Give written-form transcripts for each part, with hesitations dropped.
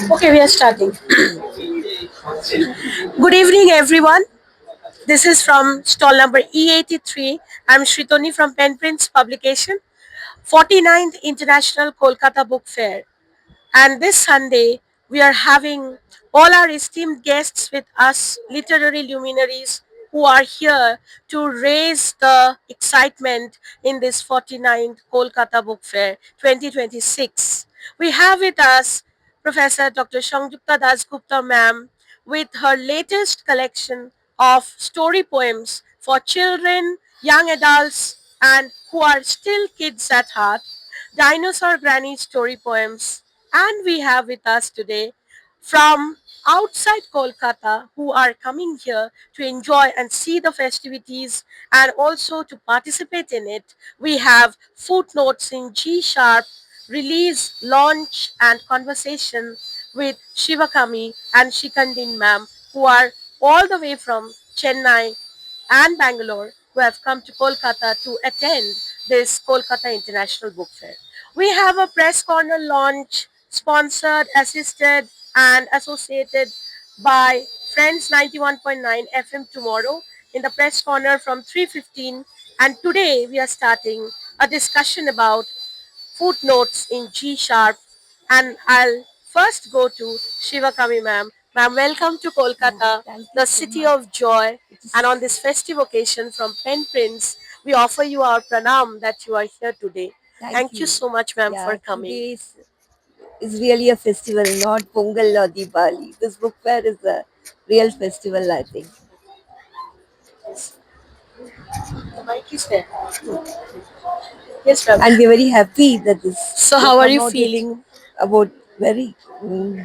Okay, we are starting. Good evening, everyone. This is from stall number E83. I'm Shritoni from Pen Prince Publication, 49th International Kolkata Book Fair. And this Sunday, we are having all our esteemed guests with us, literary luminaries who are here to raise the excitement in this 49th Kolkata Book Fair 2026. We have with us Professor Dr. Shangjukta Dasgupta ma'am with her latest collection of story poems for children, young adults, and who are still kids at heart, Dinosaur Granny Story Poems. And we have with us today from outside Kolkata who are coming here to enjoy and see the festivities and also to participate in it. We have footnotes in G sharp, release, launch, and conversation with Shivakami and Shikandin ma'am, who are all the way from Chennai and Bangalore who have come to Kolkata to attend this Kolkata International Book Fair. We have a press corner launch sponsored, assisted, and associated by Friends 91.9 FM tomorrow in the press corner from 3:15. And today we are starting a discussion about footnotes in G sharp. And I'll first go to Shivakami ma'am. Ma'am, welcome to Kolkata, Thank you the so city much. of joy. It And on is, this festive occasion from Pen Prince, we offer you our pranam that you are here today. thank Thank you you. so much, ma'am, for Yeah, coming. today is really a festival, not Pongal or Diwali. This book fair is a real festival, I think. The mic is there. Yes, ma'am. And we're very happy that this So, you have how are come you out with feeling? about very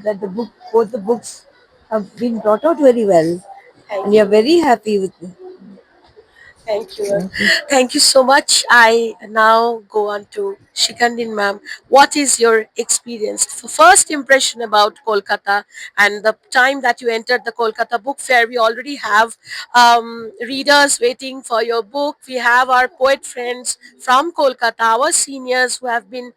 that the book both the books have been brought out very well, and Thank we are you. very happy with it. Thank you, ma'am. Thank you. Thank you so much. I now go on to Shikandin, ma'am. What is your experience, first impression about Kolkata and the time that you entered the Kolkata Book Fair? We already have readers waiting for your book. We have our poet friends from Kolkata, our seniors who have been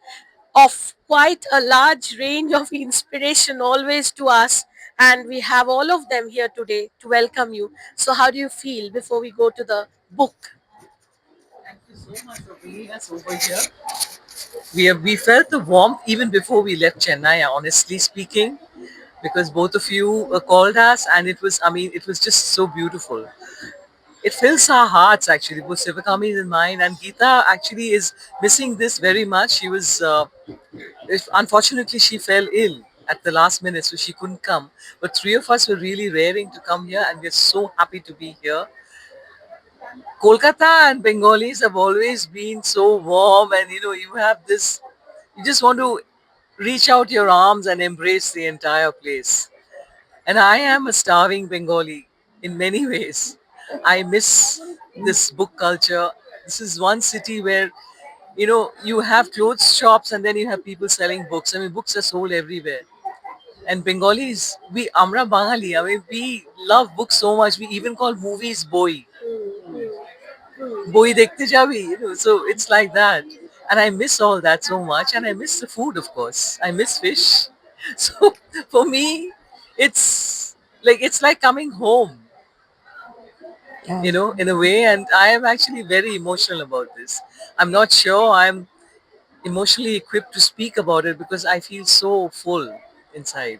of quite a large range of inspiration always to us, and we have all of them here today to welcome you. So how do you feel before we go to the book? Thank you so much for bringing us over here. We felt the warmth even before we left Chennai. Honestly speaking, because both of you called us, and it was just so beautiful. It fills our hearts actually. Both Sivakami and mine, and Geeta actually is missing this very much. Unfortunately, she fell ill at the last minute, so she couldn't come. But three of us were really raring to come here, and we're so happy to be here. Kolkata and Bengalis have always been so warm, and you have this, you just want to reach out your arms and embrace the entire place. And I am a starving Bengali in many ways. I miss this book culture. This is one city where you have clothes shops and then you have people selling books. I mean, books are sold everywhere. And Bengalis, we Amra Bangali, I mean, we love books so much. We even call movies boy. Boi dekhte jabi, so it's like that. And I miss all that so much, and I miss the food, of course. I miss fish. So for me, it's like coming home, Yeah. in a way. And I am actually very emotional about this. I'm not sure I'm emotionally equipped to speak about it because I feel so full inside.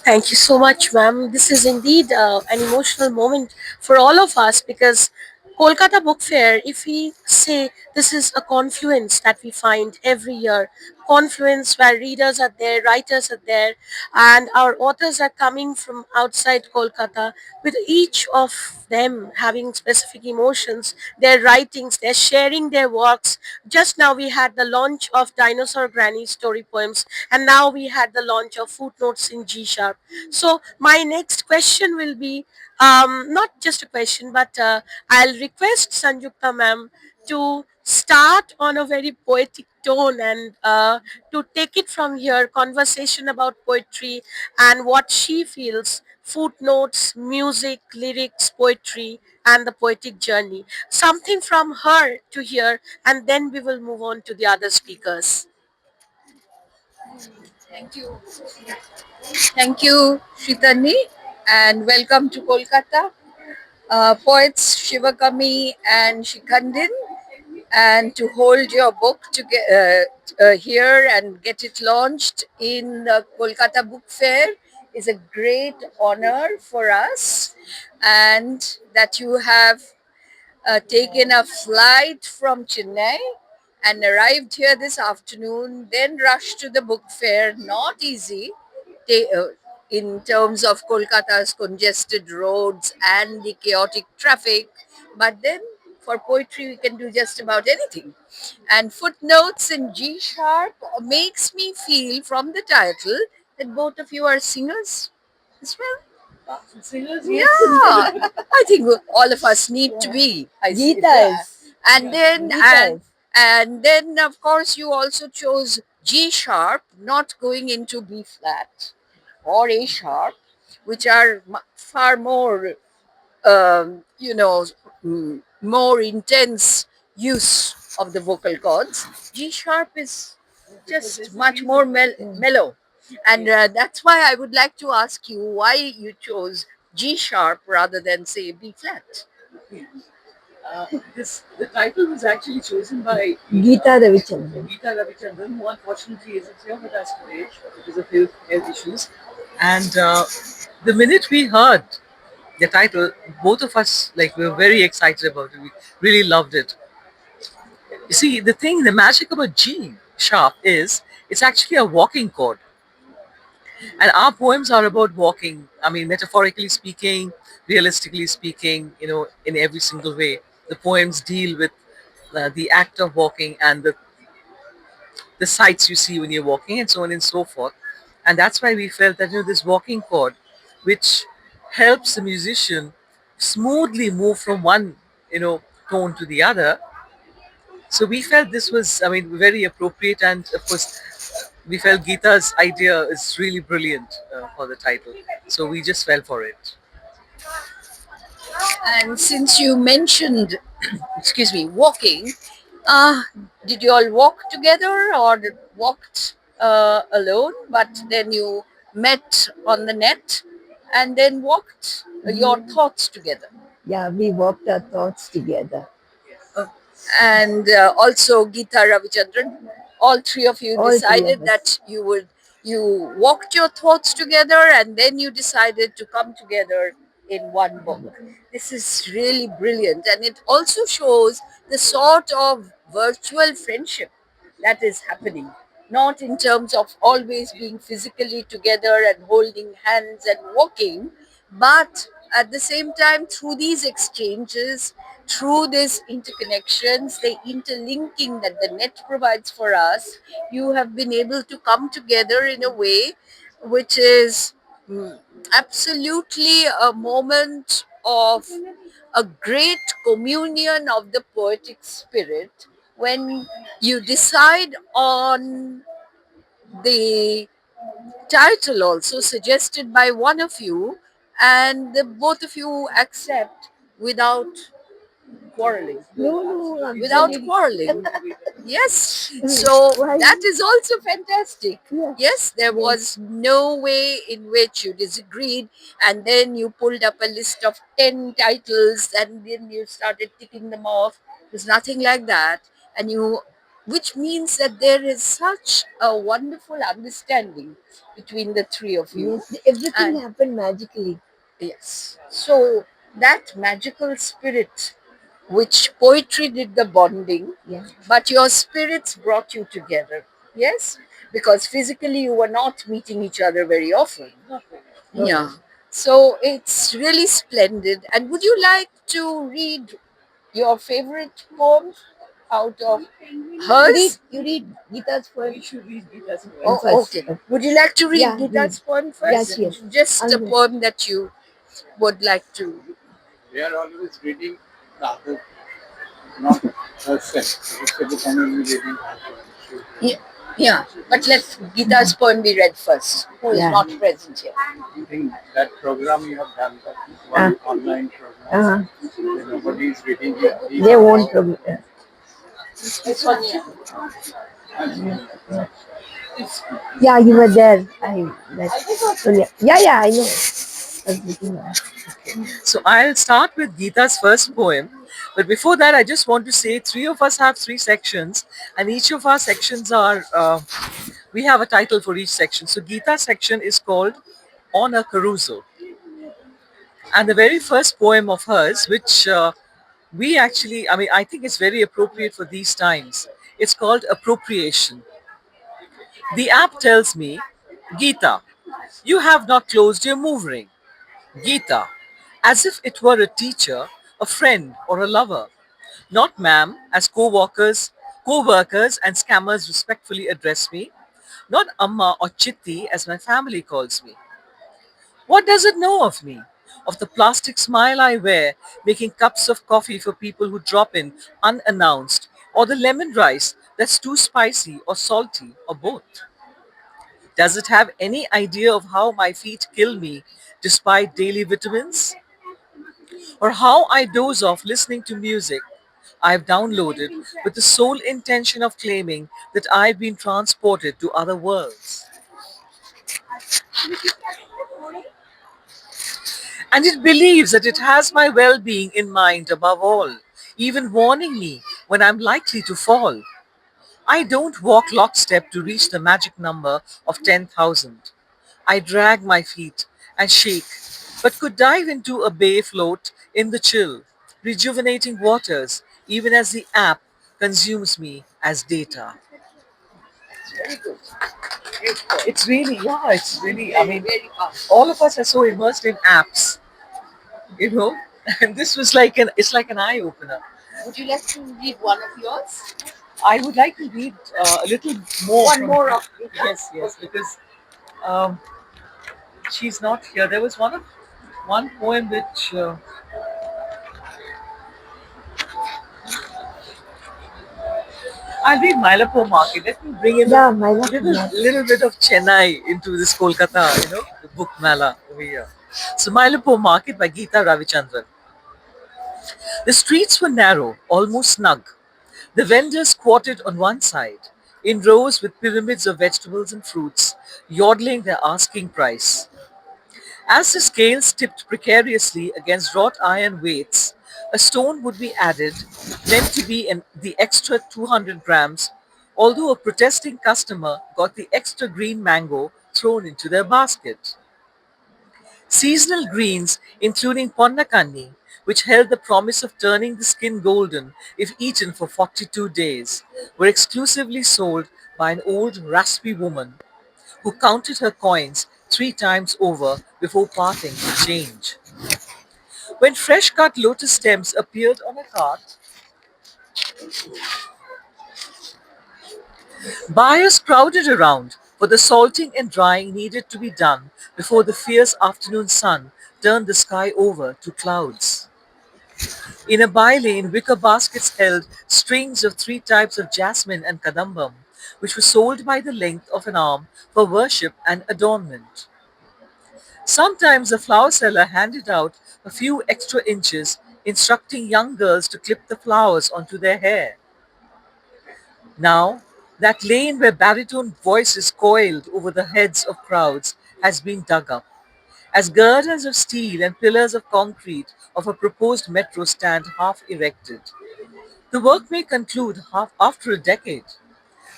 Thank you so much, ma'am. This is indeed an emotional moment for all of us because Kolkata Book Fair, if we say this is a confluence that we find every year, confluence where readers are there, writers are there, and our authors are coming from outside Kolkata, with each of them having specific emotions, their writings, they're sharing their works. Just now we had the launch of Dinosaur Granny story poems, and now we had the launch of Footnotes in G sharp. So my next question will be not just a question, but I'll request Sanjukta ma'am to start on a very poetic tone and to take it from here, conversation about poetry and what she feels, footnotes, music, lyrics, poetry, and the poetic journey. Something from her to hear, and then we will move on to the other speakers. Thank you. Thank you, Shritani, and welcome to Kolkata. Poets Shivakami and Shikhandin, and to hold your book here and get it launched in the Kolkata Book Fair is a great honor for us, and that you have taken a flight from Chennai and arrived here this afternoon, then rushed to the book fair. Not easy in terms of Kolkata's congested roads and the chaotic traffic, but then for poetry, we can do just about anything. And footnotes in G sharp makes me feel from the title that both of you are singers as well. Singers, Yeah, yes. I think all of us need to be. I see. Gita Yeah. is. And then Gita is. and then of course you also chose G sharp, not going into B flat or A sharp, which are far more more intense use of the vocal cords. G sharp is just much more mellow. And that's why I would like to ask you why you chose G sharp rather than, say, B flat. This the title was actually chosen by Gita Ravichandran. Geeta Ravichandran, who unfortunately isn't here with us today because of health issues. And the minute we heard the title, both of us we were very excited about it. We really loved it. You see, the magic about G sharp is it's actually a walking chord, and our poems are about walking. I mean, metaphorically speaking, realistically speaking, in every single way, the poems deal with the act of walking and the sights you see when you're walking, and so on and so forth. And that's why we felt that this walking chord, which helps the musician smoothly move from one tone to the other. So we felt this was, I mean, very appropriate, and of course, we felt Geeta's idea is really brilliant for the title. So we just fell for it. And since you mentioned, excuse me, walking, uh, did you all walk together or walked alone? But then you met on the net and then walked your thoughts together. Yeah, we walked our thoughts together. And also Geeta Ravichandran, all three of you All three decided of us. that you walked your thoughts together and then you decided to come together in one book. This is really brilliant, and it also shows the sort of virtual friendship that is happening, not in terms of always being physically together and holding hands and walking, but at the same time, through these exchanges, through these interconnections, the interlinking that the net provides for us, you have been able to come together in a way which is absolutely a moment of a great communion of the poetic spirit when you decide on the title also suggested by one of you, and the both of you accept without quarreling. No, Without absolutely. quarreling. Yes. So Why? that is also fantastic. Yeah. Yes, there Yes. was no way in which you disagreed, and then you pulled up a list of 10 titles and then you started ticking them off. There's nothing like that. And which means that there is such a wonderful understanding between the three of you. Yes, everything And happened magically. yes, so that magical spirit which poetry did the bonding, Yeah. but your spirits brought you together. Yes, because physically you were not meeting each other very often. Yeah. So it's really splendid. And would you like to read your favorite poem out of hers? You read Gita's poem. We should read Geeta's poem. Oh, First. okay. Would you like to read Yeah, Gita's read. poem Yes, first? yes. Just a I'll read. poem that you would like to. They are always reading the other, not herself. It's a book only reading herself. Yeah, yeah. But let Gita's poem be read first, who is Yeah. not present here. I think that program you have done, that one online program, nobody is reading it. They won't. This one here. Yeah, you were there. Yeah, I know. I was looking at. So I'll start with Gita's first poem. But before that, I just want to say three of us have three sections, and each of our sections are, we have a title for each section. So Gita's section is called On a Carousel. And the very first poem of hers, which we actually, I mean, I think it's very appropriate for these times. It's called Appropriation. The app tells me, Gita, you have not closed your move ring. Gita, as if it were a teacher, a friend, or a lover. Not ma'am, as co-workers and scammers respectfully address me. Not Amma or Chitti, as my family calls me. What does it know of me? Of the plastic smile I wear, making cups of coffee for people who drop in unannounced, or the lemon rice that's too spicy or salty, or both? Does it have any idea of how my feet kill me despite daily vitamins? Or how I doze off listening to music I've downloaded with the sole intention of claiming that I've been transported to other worlds? And it believes that it has my well being in mind above all, even warning me when I'm likely to fall. I don't walk lockstep to reach the magic number of 10,000. I drag my feet and shake, but could dive into a bay float in the chill, rejuvenating waters, even as the app consumes me as data. It's really, yeah, it's really, I mean, all of us are so immersed in apps, you know, and this was like it's like an eye opener. Would you like to read one of yours? I would like to read a little more. One more of yes, yes, because um, she's not here. There was one poem which I'll read Mylapore Market. Let me bring in Yeah, a my love. little bit of Chennai into this Kolkata, the book mala over here. So Mylapore Market by Geeta Ravichandran. The streets were narrow, almost snug. The vendors squatted on one side, in rows with pyramids of vegetables and fruits, yodeling their asking price. As the scales tipped precariously against wrought iron weights, a stone would be added, meant to be the extra 200 grams, although a protesting customer got the extra green mango thrown into their basket. Seasonal greens, including ponnakanni, which held the promise of turning the skin golden if eaten for 42 days, were exclusively sold by an old raspy woman who counted her coins 3 times over before parting with change. When fresh cut lotus stems appeared on a cart, buyers crowded around, for the salting and drying needed to be done before the fierce afternoon sun turned the sky over to clouds. In a by-lane, wicker baskets held strings of 3 types of jasmine and kadambam, which were sold by the length of an arm for worship and adornment. Sometimes the flower seller handed out a few extra inches, instructing young girls to clip the flowers onto their hair. Now, that lane where baritone voices coiled over the heads of crowds has been dug up, as girders of steel and pillars of concrete of a proposed metro stand half erected. The work may conclude half after a decade.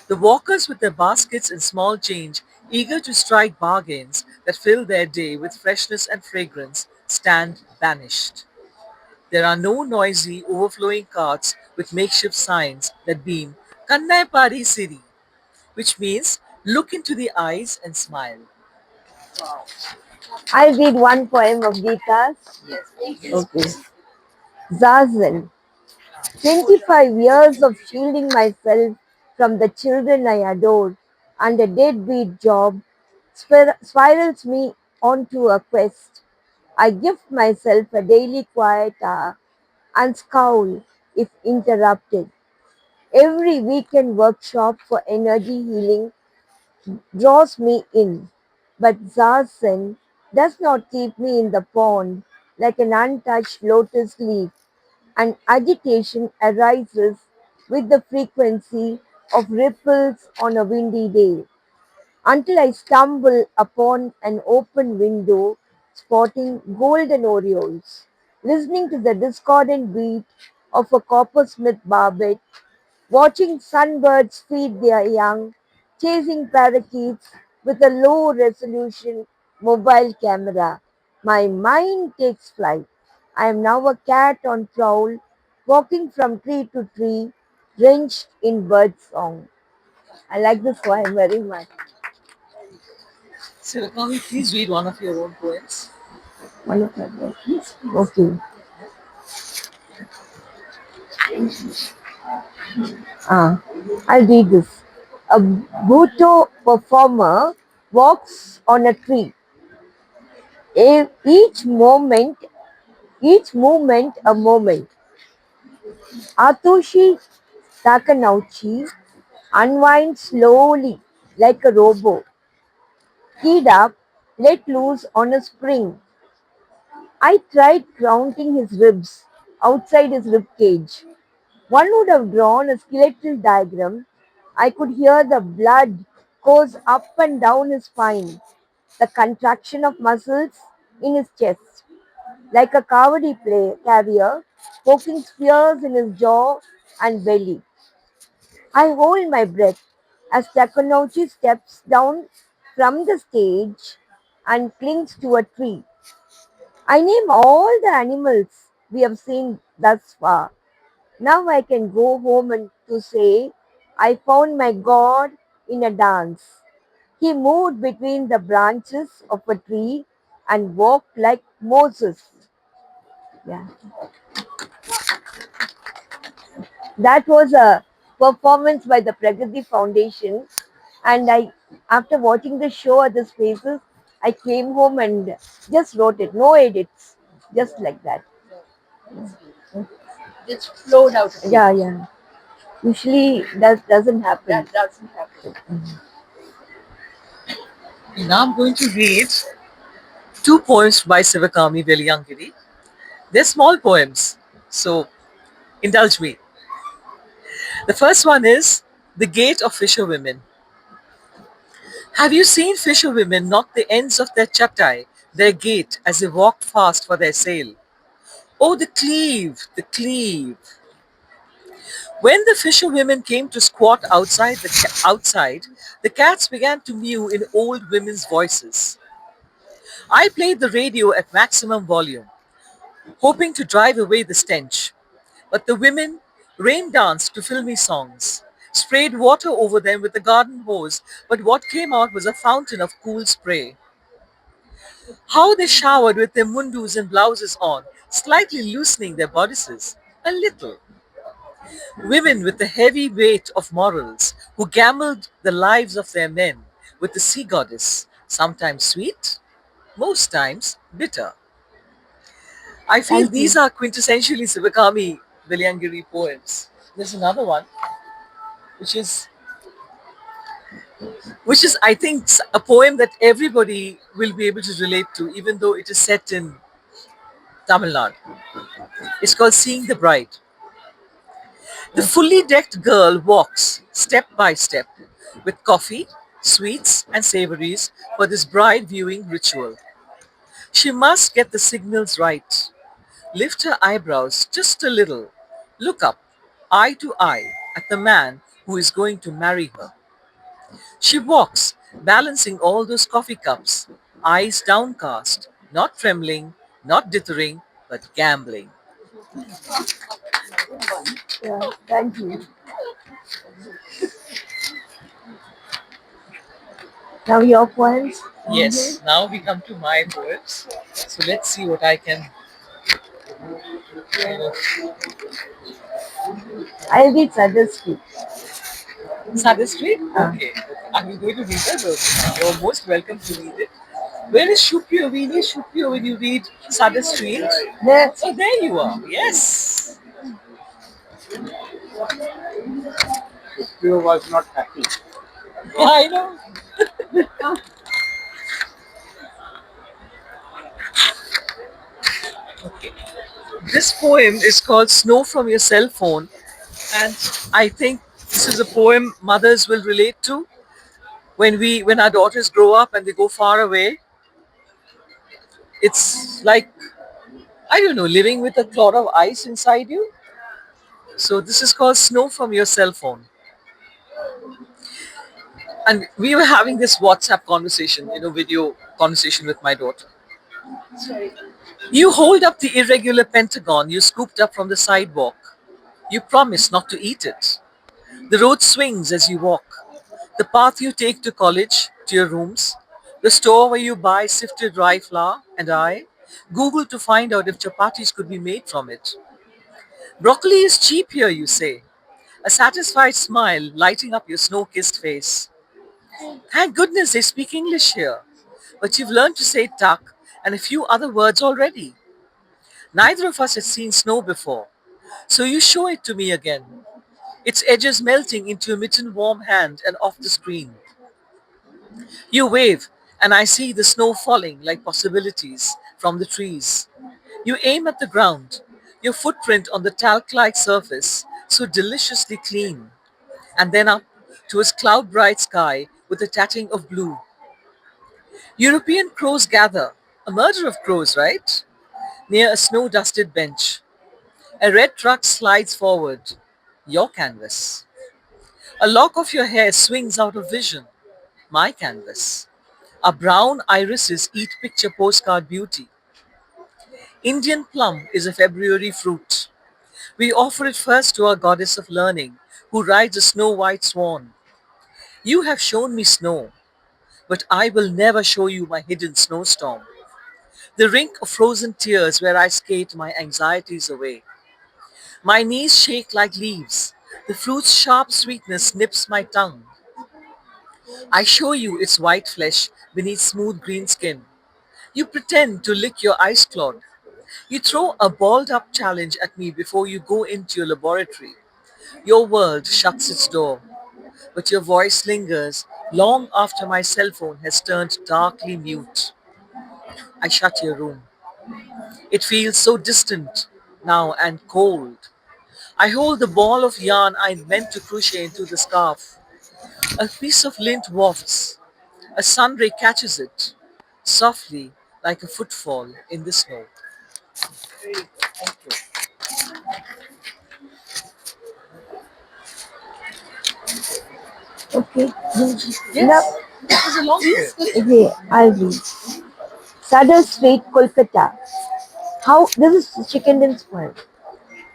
The walkers with their baskets and small change, eager to strike bargains that fill their day with freshness and fragrance, stand banished. There are no noisy, overflowing carts with makeshift signs that beam Kannai Pari Siri, which means look into the eyes and smile. I'll read one poem of Gita's. Okay. Zazen. 25 years of shielding myself from the children I adored and a deadbeat job spirals me onto a quest. I gift myself a daily quiet hour and scowl if interrupted. Every weekend workshop for energy healing draws me in, but Zazen does not keep me in the pond like an untouched lotus leaf, and agitation arises with the frequency of ripples on a windy day. until I stumble upon an open window spotting golden orioles, listening to the discordant beat of a coppersmith barbet, watching sunbirds feed their young, chasing parakeets with a low resolution mobile camera. My mind takes flight. I am now a cat on prowl, walking from tree to tree, drenched in bird song. I like this poem very much. Sirakami, please read one of your own poems. One of my books. Okay. Ah, I'll read this. A Bhutto performer walks on a tree. Each movement a moment. Atoshi Takanouchi unwinds slowly like a robo, keyed up, let loose on a spring. I tried counting his ribs outside his rib cage. One would have drawn a skeletal diagram. I could hear the blood course up and down his spine, the contraction of muscles in his chest, like a cowardly carrier poking spears in his jaw and belly. I hold my breath as Takanouchi steps down from the stage and clings to a tree. I name all the animals we have seen thus far. Now I can go home and to say, I found my God in a dance. He moved between the branches of a tree and walked like Moses. Yeah, that was a performance by the Pragati Foundation. And after watching the show at the spaces, I came home and just wrote it. No edits, just like that. Just flowed out of you. Yeah, yeah. Usually that doesn't happen. That doesn't happen. Now I'm going to read two poems by Sivakami Veliyangiri. They're small poems, so indulge me. The first one is The Gait of Fisherwomen. Have you seen fisherwomen knock the ends of their chattai, their gait, as they walk fast for their sail? Oh, the cleave, the cleave. When the fisherwomen came to squat outside, the cats began to mew in old women's voices. I played the radio at maximum volume, hoping to drive away the stench. But the women rain danced to filmy songs, sprayed water over them with a garden hose, but what came out was a fountain of cool spray. How they showered with their mundus and blouses on, slightly loosening their bodices. A little. Women with the heavy weight of morals, who gambled the lives of their men with the sea goddess, sometimes sweet, most times bitter. I feel Thank you. these are quintessentially Sivakami Vilayangiri poems. There's another one, which is I think a poem that everybody will be able to relate to, even though it is set in Tamil Nadu. It's called Seeing the Bride. The fully decked girl walks step by step with coffee, sweets, and savories for this bride viewing ritual. She must get the signals right. Lift her eyebrows just a little. Look up, eye to eye, at the man who is going to marry her. She walks, balancing all those coffee cups, eyes downcast, not trembling, not dithering, but gambling. Yeah, thank you. Now your poems. Yes, now we come to my poems. So let's see what I can kind of. I'll read Sadhusky. Sada Street? Okay. I will going to read that. You're most welcome to read it. Where is Shupio? We need Shupio when you read Sada Street. There, Oh, there you are. Yes. Shakespeare was not happy. Yeah, I know. Okay. This poem is called Snow from Your Cell Phone. And I think this is a poem mothers will relate to When our daughters grow up and they go far away, it's like, I don't know, living with a clot of ice inside you. So this is called snow from your cell phone. And we were having this WhatsApp conversation, video conversation with my daughter. You hold up the irregular pentagon you scooped up from the sidewalk. You promise not to eat it. The road swings as you walk. The path you take to college, to your rooms, the store where you buy sifted rye flour, and I Google to find out if chapatis could be made from it. Broccoli is cheap here, you say. A satisfied smile lighting up your snow kissed face. Thank goodness they speak English here. But you've learned to say tuck and a few other words already. Neither of us has seen snow before, so you show it to me again. Its edges melting into a mitten warm hand and off the screen. You wave, and I see the snow falling like possibilities from the trees. You aim at the ground, your footprint on the talc like surface, so deliciously clean, and then up to a cloud bright sky with a tatting of blue. European crows gather, a murder of crows, right? Near a snow dusted bench. A red truck slides forward, your canvas. A lock of your hair swings out of vision, my canvas. Our brown irises eat picture postcard beauty. Indian plum is a February fruit. We offer it first to our goddess of learning, who rides a snow white swan. You have shown me snow, but I will never show you my hidden snowstorm. The rink of frozen tears where I skate my anxieties away. My knees shake like leaves. The fruit's sharp sweetness nips my tongue. I show you its white flesh beneath smooth green skin. You pretend to lick your ice clod. You throw a balled up challenge at me before you go into your laboratory. Your world shuts its door, but your voice lingers long after my cell phone has turned darkly mute. I shut your room. It feels so distant now and cold. I hold the ball of yarn I meant to crochet into the scarf. A piece of lint wafts. A sun ray catches it, softly like a footfall in the snow. Thank you. Okay. Now, Yes, it was a long poem. okay, I'll read. Sadar Street, Kolkata. How this is Chickenden's poem.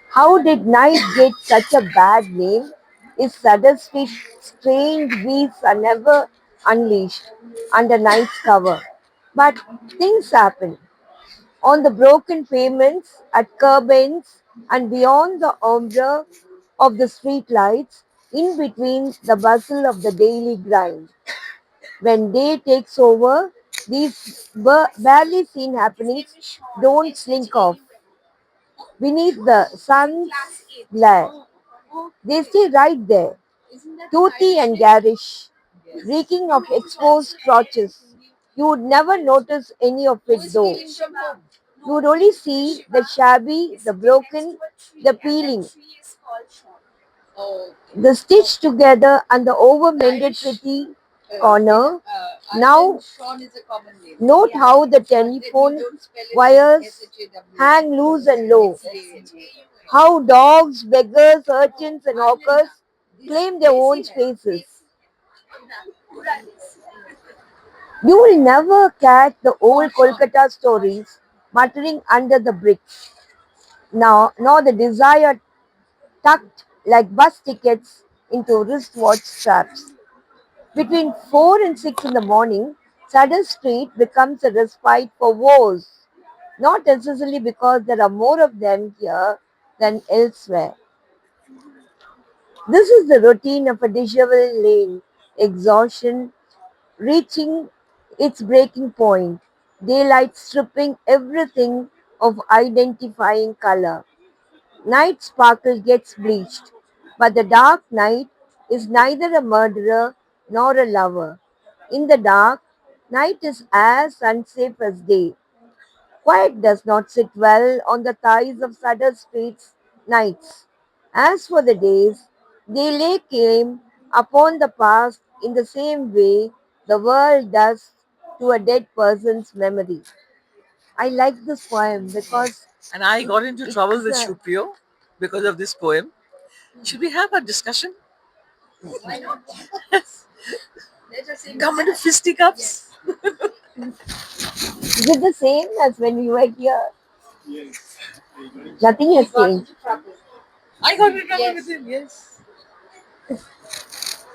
How did night get such a bad name? Is Sadar Street strange beasts are never unleashed under night's cover. But things happen. On the broken pavements, at curb ends, and beyond the ombre of the street lights, in between the bustle of the daily grind. When day takes over, these barely seen happenings don't slink off beneath the sun's glare. They stay right there, toothy and garish, reeking of exposed crotches. You would never notice any of it though. You would only see the shabby, the broken, the peeling, the stitched together and the over mended pretty corner. Now, note how the telephone wires hang loose and low. How dogs, beggars, urchins, and hawkers claim their own spaces. You will never catch the old Kolkata stories muttering under the bricks, now, nor the desire tucked like bus tickets into wristwatch straps. Between 4 and 6 in the morning, Saddle Street becomes a respite for woes, not necessarily because there are more of them here than elsewhere. This is the routine of a disheveled lane, exhaustion reaching its breaking point, daylight stripping everything of identifying color. Night sparkle gets bleached, but the dark night is neither a murderer nor a lover. In the dark, night is as unsafe as day. Quiet does not sit well on the thighs of Sutter Street's nights. As for the days, they lay claim upon the past in the same way the world does to a dead person's memory. I like this poem because And I got into trouble it's with a Shuprio because of this poem. Should we have a discussion? Why not? Let us see. Come into fisticuffs? is it the same as when we were here? Yes. I agree. Nothing He has got changed. into trouble. I got into trouble Yes. with him, yes.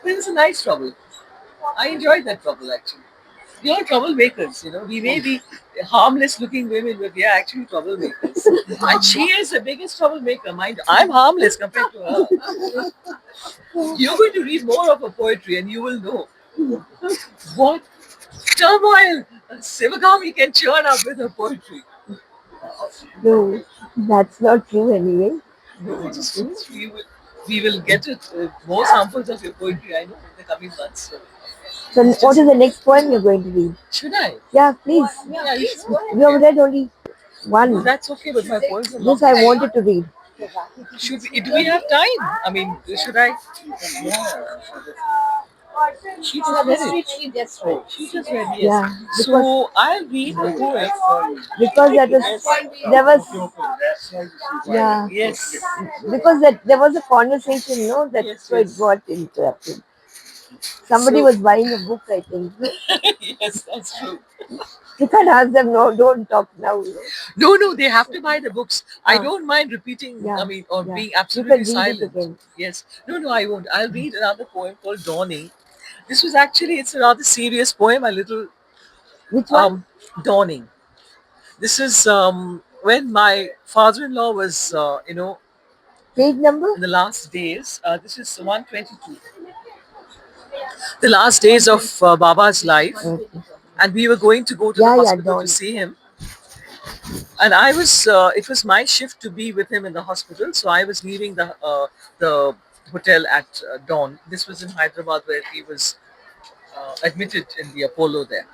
But it was a nice trouble. I enjoyed that trouble actually. We are troublemakers, you know. We may be harmless looking women, but we are actually troublemakers. And she is the biggest troublemaker. Mind, I'm harmless compared to her. You're going to read more of her poetry and you will know what turmoil Sivagami can churn up with her poetry. No, that's not true anyway. No, it is true. We will get it, more samples of your poetry, I know, in the coming months. So So, it's what just, is the next poem you're going to read? should I? Yeah, please. Yeah, you should. You have read only No, one. that's okay, but my poems are This long. I wanted to read. Should we? Do we have time? I mean, should I? Yeah. She just read it. She just read. She just read, yes. Yeah, because So I'll read a poem. because that was there was That's why she yeah Yes. because that there was a conversation, no, that Yes, so it yes. got interrupted. Somebody So was buying a book, I think. yes, that's true. You can't ask them, no, don't talk now. You know. No, no, they have to buy the books. I Ah, don't mind repeating, I yeah, mean, or yeah. being You can absolutely read it silent. again. Yes. No, no, I won't. I'll read another poem called Dawning. This was actually, it's a rather serious poem, a little Which one? um, dawning. This is when my father-in-law was, Page number? in the last days. This is 122. The last days of Baba's life, Okay. and we were going to go to the Yeah, yeah, hospital to Dawn. see him. And I was, it was my shift to be with him in the hospital, so I was leaving the hotel at dawn. This was in Hyderabad, where he was admitted in the Apollo there.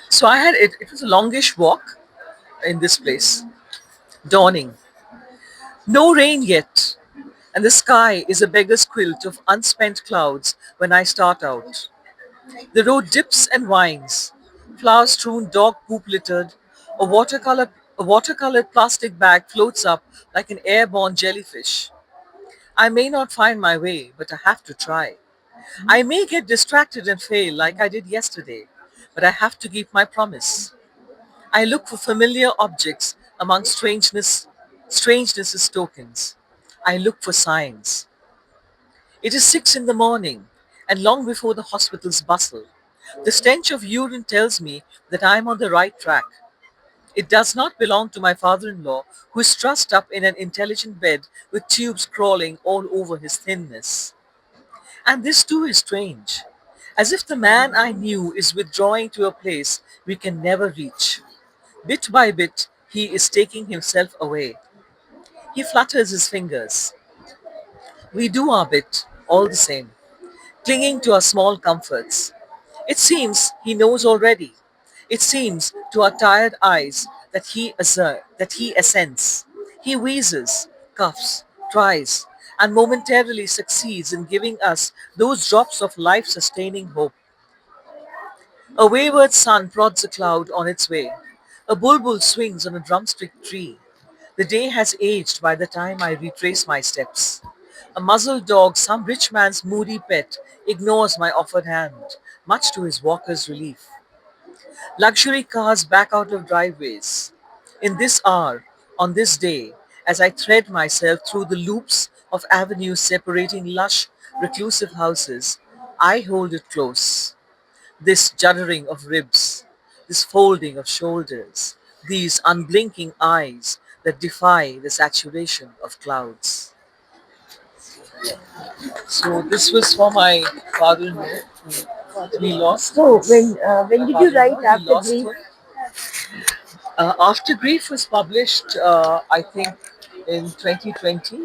So I had it. It was a longish walk in this place. Dawning. No rain yet, and the sky is a beggar's quilt of unspent clouds when I start out. The road dips and winds, flower-strewn, dog poop littered. A watercolor plastic bag floats up like an airborne jellyfish. I may not find my way, but I have to try. I may get distracted and fail like I did yesterday, but I have to keep my promise. I look for familiar objects among strangeness's tokens. I look for signs. It is 6 in the morning, and long before the hospital's bustle. The stench of urine tells me that I am on the right track. It does not belong to my father-in-law, who is trussed up in an intelligent bed with tubes crawling all over his thinness. And this too is strange, as if the man I knew is withdrawing to a place we can never reach. Bit by bit, he is taking himself away. He flutters his fingers. We do our bit, all the same, clinging to our small comforts. It seems he knows already. It seems to our tired eyes that he assents. He wheezes, coughs, tries, and momentarily succeeds in giving us those drops of life-sustaining hope. A wayward sun prods a cloud on its way. A bulbul swings on a drumstick tree. The day has aged by the time I retrace my steps. A muzzled dog, some rich man's moody pet, ignores my offered hand, much to his walker's relief. Luxury cars back out of driveways. In this hour, on this day, as I thread myself through the loops of avenues separating lush, reclusive houses, I hold it close. This juddering of ribs, this folding of shoulders, these unblinking eyes that defy the saturation of clouds. So this was for my father-in-law. We lost So his when did you father-in-law. write We After lost Grief? him. After Grief was published, I think, in 2020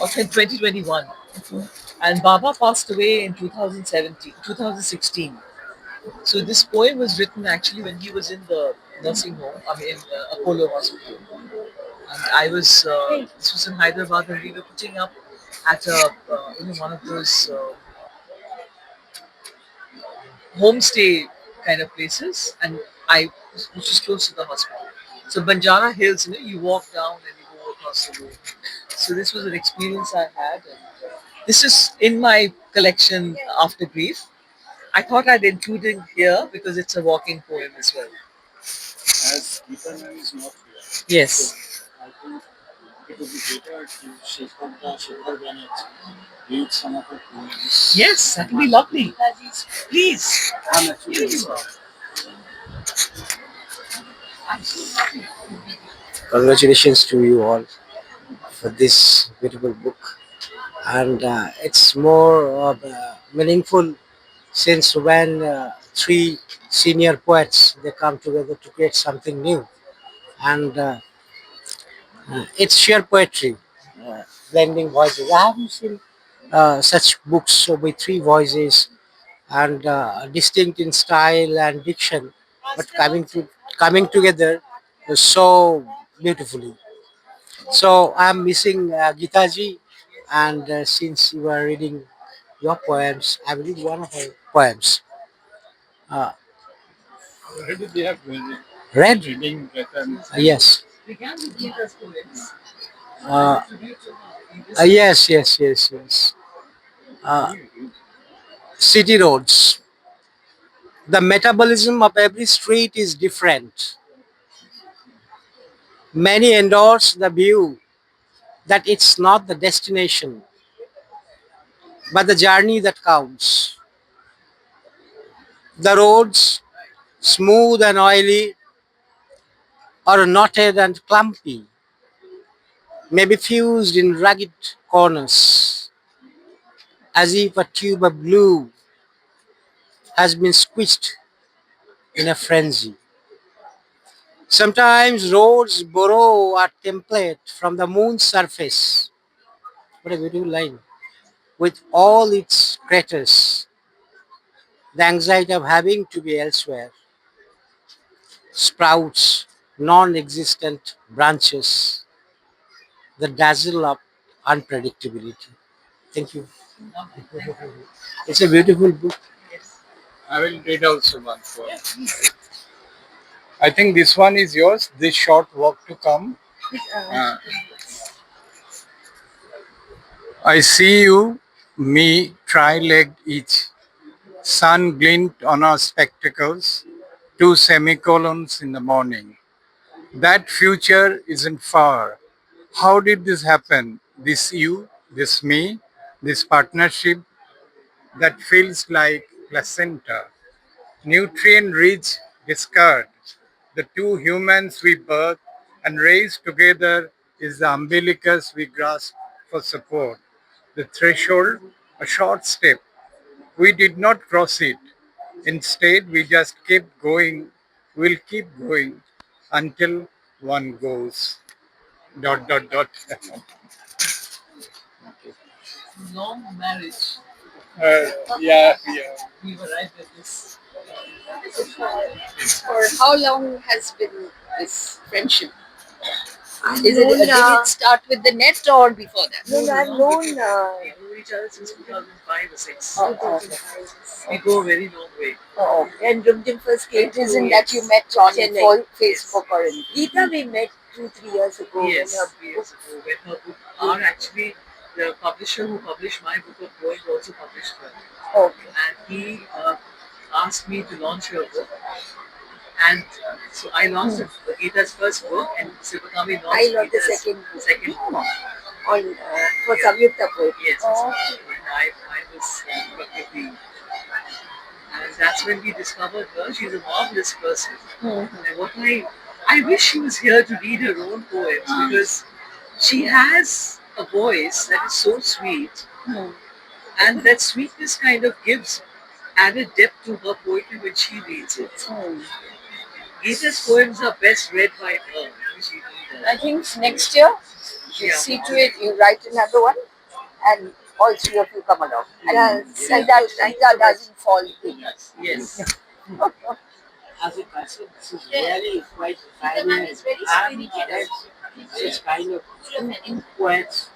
or 2021. And Baba passed away in 2017, 2016. So this poem was written actually when he was in the nursing home, I mean, in Apollo Hospital. And I was, this was in Hyderabad, and we were putting up at one of those. homestay kind of places, and which is close to the hospital. So Banjara Hills, you walk down and you go across the road. So this was an experience I had, and this is in my collection after grief. I thought I'd include it here because it's a walking poem as well. As Geeta ma'am is not here, Yes. I think it would be better to Shekhar Banerjee read some of her poems. Yes, that would be lovely. Please. I'm actually Here you are. Congratulations to you all for this beautiful book, and it's more of, meaningful since when three senior poets they come together to create something new, and it's sheer poetry, blending voices. I haven't seen such books with three voices and distinct in style and diction, but coming together so beautifully. So I'm missing Gitaji, and since you are reading your poems, I will read one of her poems. Uh, Already they have been Read? reading Ratan. Yes. They can be Gita's poems. Uh, Tribute to her. yes. Uh, City roads. The metabolism of every street is different. Many endorse the view that it's not the destination, but the journey that counts. The roads, smooth and oily, or knotted and clumpy, may be fused in rugged corners, as if a tube of glue has been squished in a frenzy. Sometimes roads borrow a template from the moon's surface. What a beautiful line. With all its craters, the anxiety of having to be elsewhere, sprouts, non existent branches, the dazzle of unpredictability. Thank you. It's a beautiful book. I will read also one poem. I think this one is yours. This short walk to come. Uh, I see you, me, tri-legged each. Sun glint on our spectacles. Two semicolons in the morning. That future isn't far. How did this happen? This you, this me, this partnership that feels like placenta. Nutrient rich discard. The two humans we birth and raise together is the umbilicus we grasp for support. The threshold, a short step. We did not cross it. Instead, we just kept going. We'll keep going until one goes. Dot, dot, dot. Long marriage. Yeah. We arrived at this. For how long has been this friendship? I've Is it, known, did it start with the net or before that? no, I've known We know each other since 2005 or 6. Oh, We go a very long way. when Rumjim first came It isn't to that you met on Chennai. Facebook or anything. Geeta we met 2-3 years ago Yes, when her 3 years ago. When her book, actually, the publisher who published my book of poems also published her. okay. And he asked me to launch her book. And so I launched Gita's first book, and Sivakami launched I launched the Gita's second book. second book. on for Samyukta poetry. Yes, and I was practically, and that's when we discovered her. She's a marvelous person, and I wish she was here to read her own poems because she has a voice that is so sweet, and that sweetness kind of gives added depth to her poetry when she reads it. Gita's poems are best read by her. She did I that. think next year you Yeah. see to it, you write another one, and all three of you come along. And, Yes. and that Rita doesn't fall in. Yes. As a person, this is really quite fine. I have read such kind of poets